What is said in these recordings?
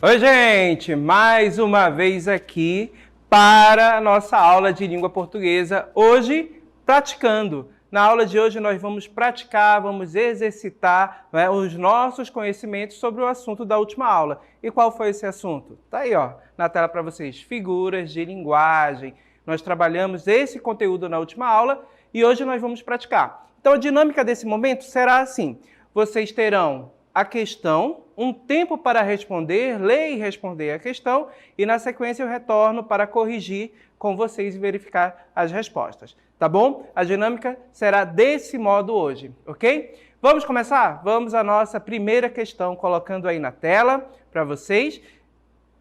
Oi, gente! Mais uma vez aqui para a nossa aula de língua portuguesa, hoje praticando. Na aula de hoje nós vamos praticar, vamos exercitar, né, os nossos conhecimentos sobre o assunto da última aula. E qual foi esse assunto? Tá aí, ó, na tela para vocês, figuras de linguagem. Nós trabalhamos esse conteúdo na última aula e hoje nós vamos praticar. Então a dinâmica desse momento será assim, vocês terão a questão, um tempo para responder, ler e responder a questão, e na sequência eu retorno para corrigir com vocês e verificar as respostas, tá bom? A dinâmica será desse modo hoje, ok? Vamos começar? Vamos à nossa primeira questão, colocando aí na tela para vocês.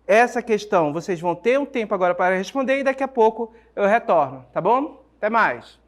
Essa questão vocês vão ter um tempo agora para responder e daqui a pouco eu retorno, tá bom? Até mais!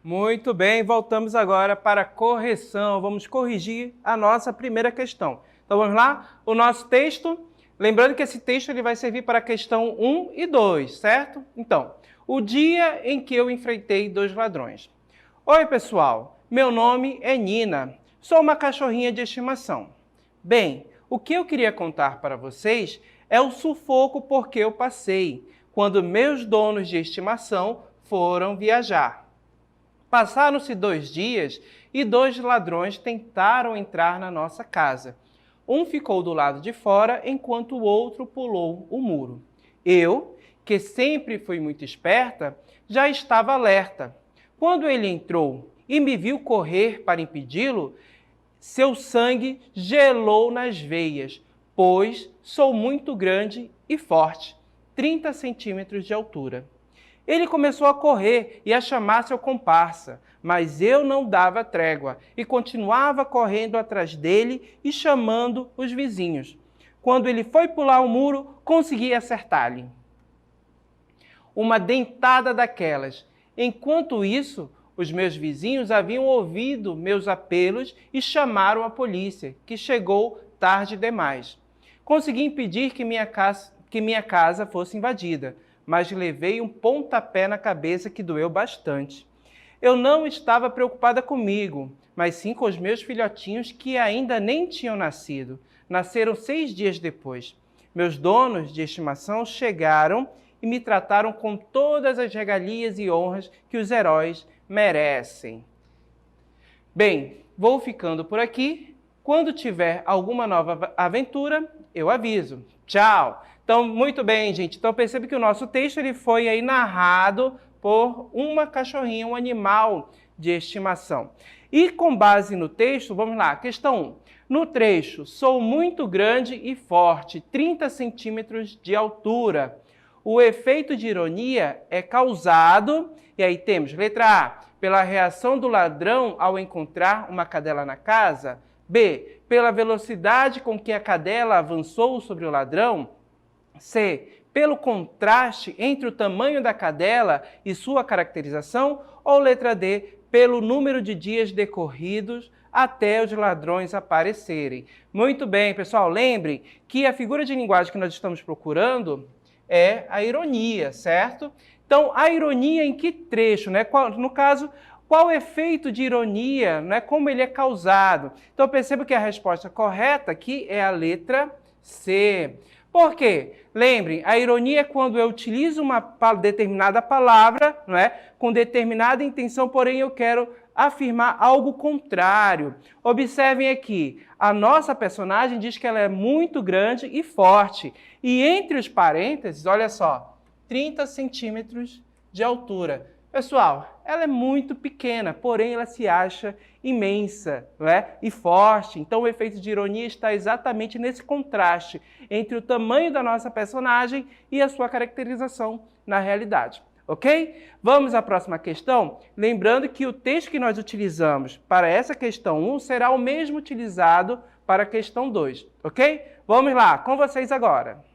Muito bem, voltamos agora para a correção. Vamos corrigir a nossa primeira questão. Então vamos lá? O nosso texto, lembrando que esse texto ele vai servir para a questão 1 e 2, certo? Então, o dia em que eu enfrentei 2 ladrões. Oi, pessoal, meu nome é Nina, sou uma cachorrinha de estimação. Bem, o que eu queria contar para vocês é o sufoco por que eu passei quando meus donos de estimação foram viajar. Passaram-se 2 dias e 2 ladrões tentaram entrar na nossa casa. Um ficou do lado de fora, enquanto o outro pulou o muro. Eu, que sempre fui muito esperta, já estava alerta. Quando ele entrou e me viu correr para impedi-lo, seu sangue gelou nas veias, pois sou muito grande e forte, 30 centímetros de altura. Ele começou a correr e a chamar seu comparsa, mas eu não dava trégua e continuava correndo atrás dele e chamando os vizinhos. Quando ele foi pular o muro, consegui acertar-lhe uma dentada daquelas. Enquanto isso, os meus vizinhos haviam ouvido meus apelos e chamaram a polícia, que chegou tarde demais. Consegui impedir que minha casa fosse invadida, mas levei um pontapé na cabeça que doeu bastante. Eu não estava preocupada comigo, mas sim com os meus filhotinhos que ainda nem tinham nascido. Nasceram 6 dias depois. Meus donos de estimação chegaram e me trataram com todas as regalias e honras que os heróis merecem. Bem, vou ficando por aqui. Quando tiver alguma nova aventura, eu aviso. Tchau! Então, muito bem, gente. Então, percebe que o nosso texto ele foi aí narrado por uma cachorrinha, um animal de estimação. E com base no texto, vamos lá, questão 1. No trecho, sou muito grande e forte, 30 centímetros de altura. O efeito de ironia é causado, e aí temos, letra A, pela reação do ladrão ao encontrar uma cadela na casa. B, pela velocidade com que a cadela avançou sobre o ladrão. C, pelo contraste entre o tamanho da cadela e sua caracterização. Ou letra D, pelo número de dias decorridos até os ladrões aparecerem. Muito bem, pessoal, lembrem que a figura de linguagem que nós estamos procurando é a ironia, certo? Então, a ironia em que trecho, né? No caso, qual o efeito de ironia, né? Como ele é causado? Então, perceba que a resposta correta aqui é a letra C. Por quê? Lembrem, a ironia é quando eu utilizo uma determinada palavra, não é? Com determinada intenção, porém eu quero afirmar algo contrário. Observem aqui, a nossa personagem diz que ela é muito grande e forte. E entre os parênteses, olha só, 30 centímetros de altura. Pessoal, ela é muito pequena, porém ela se acha imensa, não é? E forte. Então o efeito de ironia está exatamente nesse contraste entre o tamanho da nossa personagem e a sua caracterização na realidade. Ok? Vamos à próxima questão. Lembrando que o texto que nós utilizamos para essa questão 1 será o mesmo utilizado para a questão 2. Ok? Vamos lá, com vocês agora.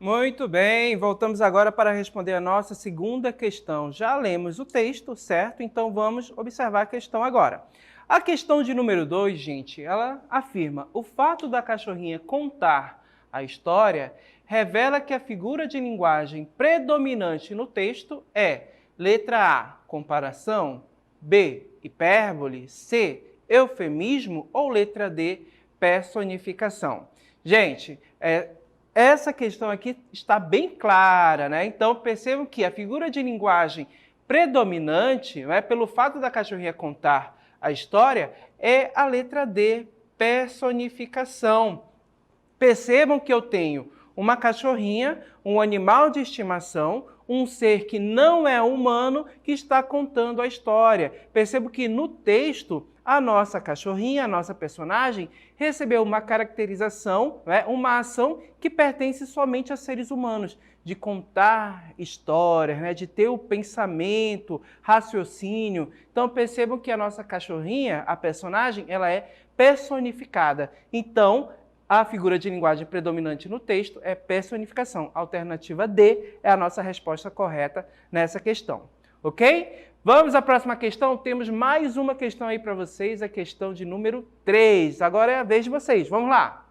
Muito bem, voltamos agora para responder a nossa segunda questão. Já lemos o texto, certo? Então vamos observar a questão agora. A questão de número 2, gente, ela afirma: o fato da cachorrinha contar a história revela que a figura de linguagem predominante no texto é letra A, comparação, B, hipérbole, C, eufemismo ou letra D, personificação. Gente, essa questão aqui está bem clara, né? Então, percebam que a figura de linguagem predominante, né, pelo fato da cachorrinha contar a história, é a letra D, personificação. Percebam que eu tenho uma cachorrinha, um animal de estimação, um ser que não é humano que está contando a história. Percebo que no texto, a nossa cachorrinha, a nossa personagem, recebeu uma caracterização, né, uma ação que pertence somente a seres humanos, de contar histórias, né, de ter o pensamento, raciocínio. Então percebam que a nossa cachorrinha, a personagem, ela é personificada. Então, a figura de linguagem predominante no texto é personificação. A alternativa D é a nossa resposta correta nessa questão. Ok? Vamos à próxima questão. Temos mais uma questão aí para vocês, a questão de número 3. Agora é a vez de vocês. Vamos lá!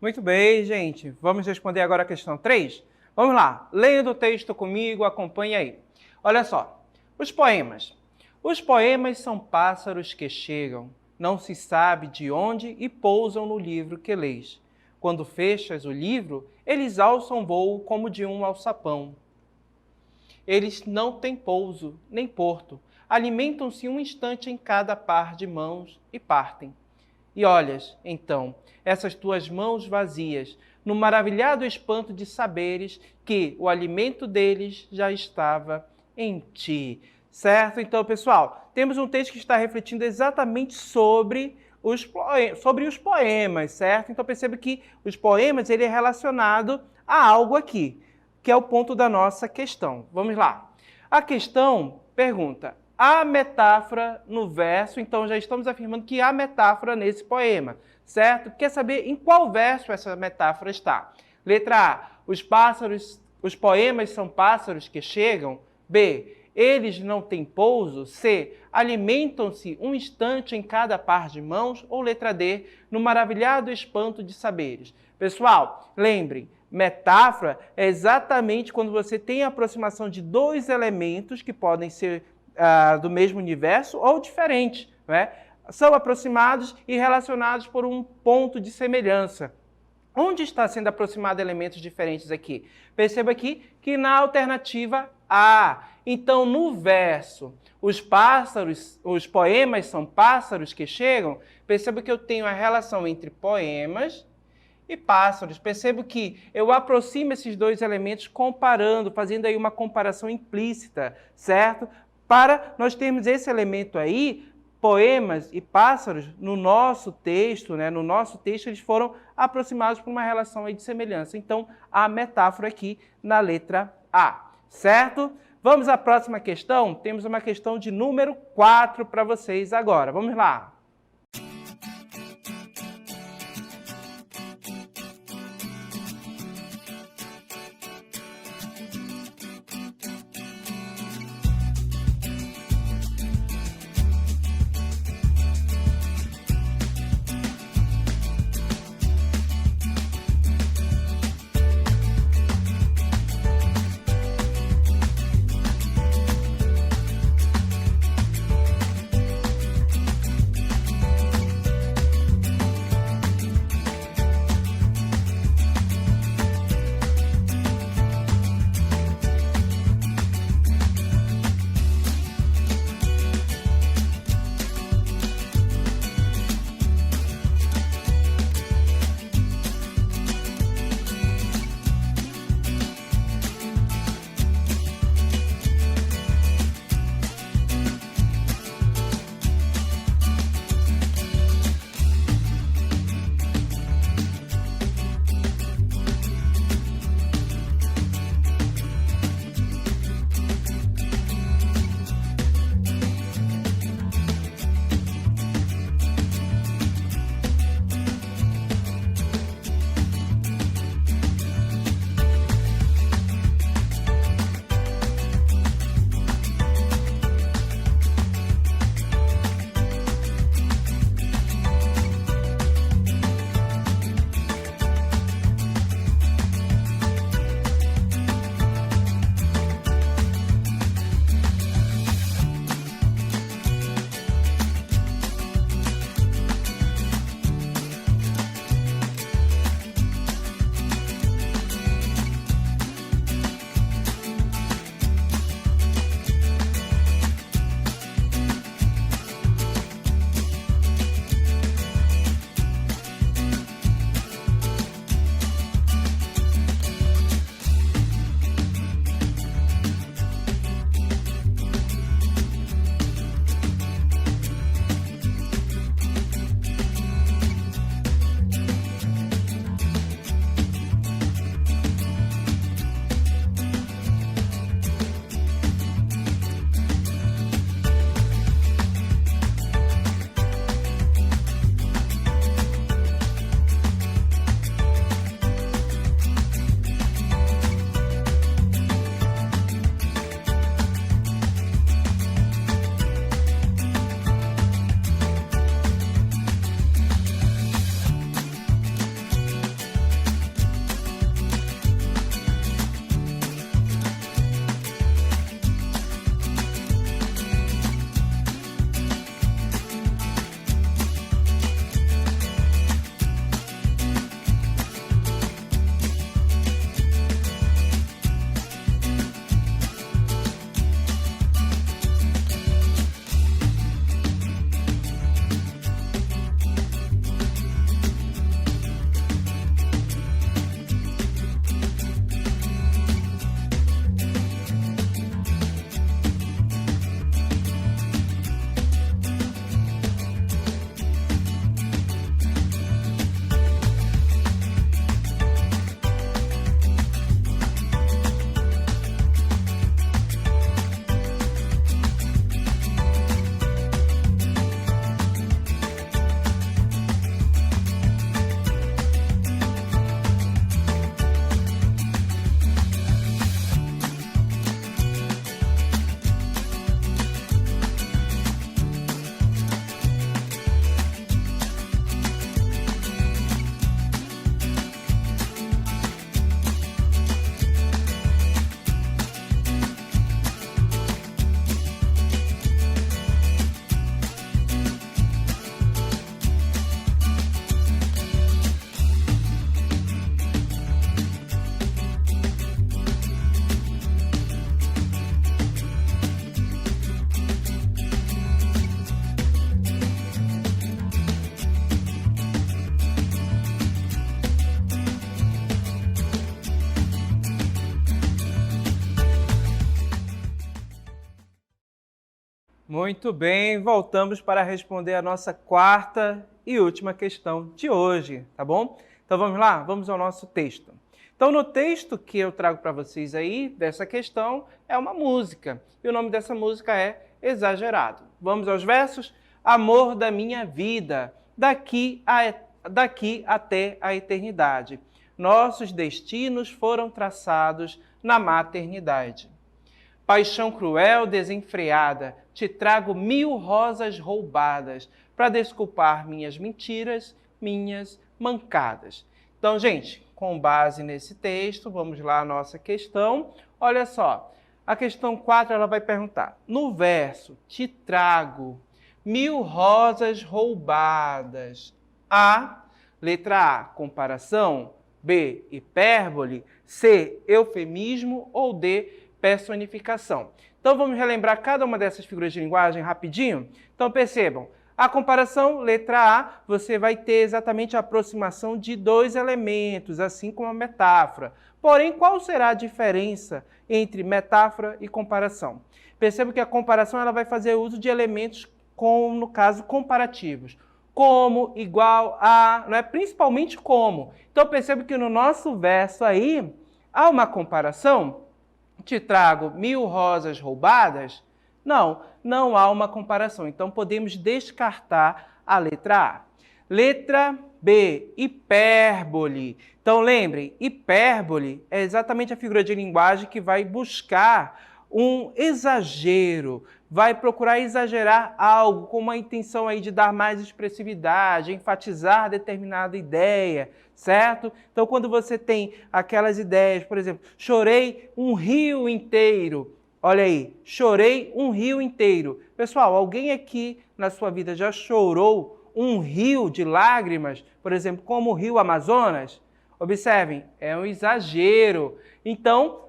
Muito bem, gente. Vamos responder agora a questão 3? Vamos lá. Leia o texto comigo, acompanhe aí. Olha só. Os poemas. Os poemas são pássaros que chegam, não se sabe de onde e pousam no livro que lês. Quando fechas o livro, eles alçam voo como de um alçapão. Eles não têm pouso, nem porto. Alimentam-se um instante em cada par de mãos e partem. E olhas, então, essas tuas mãos vazias, no maravilhado espanto de saberes que o alimento deles já estava em ti. Certo? Então, pessoal, temos um texto que está refletindo exatamente sobre os poemas, certo? Então, perceba que os poemas ele é relacionado a algo aqui, que é o ponto da nossa questão. Vamos lá. A questão pergunta: há metáfora no verso? Então, já estamos afirmando que há metáfora nesse poema, certo? Quer saber em qual verso essa metáfora está? Letra A, os poemas são pássaros que chegam. B, eles não têm pouso. C, alimentam-se um instante em cada par de mãos. Ou letra D, no maravilhado espanto de saberes. Pessoal, lembrem, metáfora é exatamente quando você tem a aproximação de dois elementos que podem ser do mesmo universo ou diferentes, né? São aproximados e relacionados por um ponto de semelhança. Onde está sendo aproximado elementos diferentes aqui? Perceba aqui que na alternativa A. Então, no verso, os poemas são pássaros que chegam. Perceba que eu tenho a relação entre poemas e pássaros. Percebo que eu aproximo esses dois elementos comparando, fazendo aí uma comparação implícita, certo? Para nós termos esse elemento aí, poemas e pássaros, no nosso texto, né? No nosso texto, eles foram aproximados por uma relação aí de semelhança. Então, a metáfora aqui na letra A, certo? Vamos à próxima questão? Temos uma questão de número 4 para vocês agora. Vamos lá. Muito bem, voltamos para responder a nossa quarta e última questão de hoje, tá bom? Então vamos lá, vamos ao nosso texto. Então no texto que eu trago para vocês aí, dessa questão, é uma música. E o nome dessa música é Exagerado. Vamos aos versos? Amor da minha vida, daqui até a eternidade. Nossos destinos foram traçados na maternidade. Paixão cruel, desenfreada, te trago 1000 rosas roubadas para desculpar minhas mentiras, minhas mancadas. Então, gente, com base nesse texto, vamos lá à nossa questão. Olha só, a questão 4 ela vai perguntar, no verso, te trago 1000 rosas roubadas. Letra A, comparação. B, hipérbole. C, eufemismo. Ou D, personificação. Então vamos relembrar cada uma dessas figuras de linguagem rapidinho? Então percebam, a comparação, letra A, você vai ter exatamente a aproximação de dois elementos, assim como a metáfora. Porém, qual será a diferença entre metáfora e comparação? Perceba que a comparação ela vai fazer uso de elementos no caso, comparativos. Como, igual, a, não é? Principalmente como. Então perceba que no nosso verso aí, há uma comparação. Te trago 1000 rosas roubadas? Não, não há uma comparação. Então, podemos descartar a letra A. Letra B, hipérbole. Então, lembrem, hipérbole é exatamente a figura de linguagem que vai buscar um exagero, vai procurar exagerar algo com uma intenção aí de dar mais expressividade, enfatizar determinada ideia, certo? Então, quando você tem aquelas ideias, por exemplo, chorei um rio inteiro. Olha aí, chorei um rio inteiro. Pessoal, alguém aqui na sua vida já chorou um rio de lágrimas, por exemplo, como o rio Amazonas? Observem, é um exagero. Então,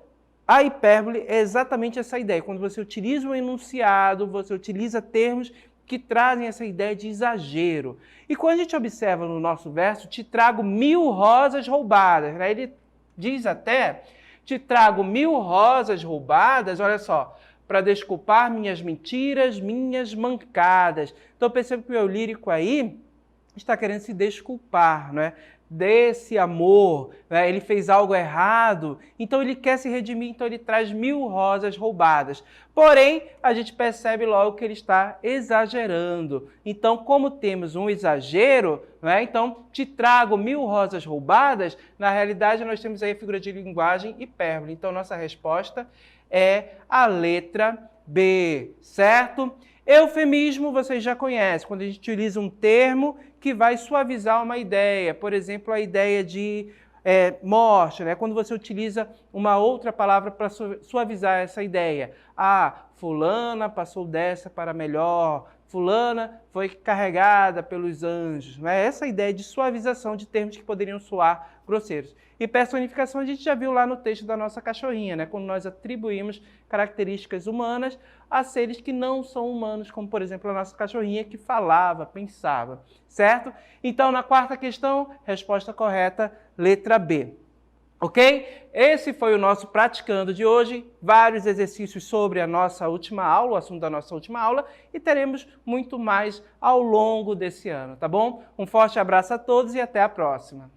a hipérbole é exatamente essa ideia. Quando você utiliza um enunciado, você utiliza termos que trazem essa ideia de exagero. E quando a gente observa no nosso verso, te trago 1000 rosas roubadas. Né? Ele diz até, te trago 1000 rosas roubadas, olha só, para desculpar minhas mentiras, minhas mancadas. Então perceba que o eu lírico aí está querendo se desculpar, não é? Desse amor, né? Ele fez algo errado, então ele quer se redimir, então ele traz 1000 rosas roubadas. Porém, a gente percebe logo que ele está exagerando. Então, como temos um exagero, né? Então te trago 1000 rosas roubadas, na realidade nós temos aí a figura de linguagem hipérbole. Então, nossa resposta é a letra B, certo? Eufemismo vocês já conhecem, quando a gente utiliza um termo que vai suavizar uma ideia. Por exemplo, a ideia de morte, né? Quando você utiliza uma outra palavra para suavizar essa ideia. Fulana passou dessa para melhor, fulana foi carregada pelos anjos. Não é? Essa ideia de suavização de termos que poderiam soar grosseiros. E personificação a gente já viu lá no texto da nossa cachorrinha, né? Quando nós atribuímos características humanas a seres que não são humanos, como por exemplo a nossa cachorrinha que falava, pensava, certo? Então na quarta questão, resposta correta, letra B. Ok? Esse foi o nosso Praticando de hoje, vários exercícios sobre a nossa última aula, o assunto da nossa última aula, e teremos muito mais ao longo desse ano, tá bom? Um forte abraço a todos e até a próxima!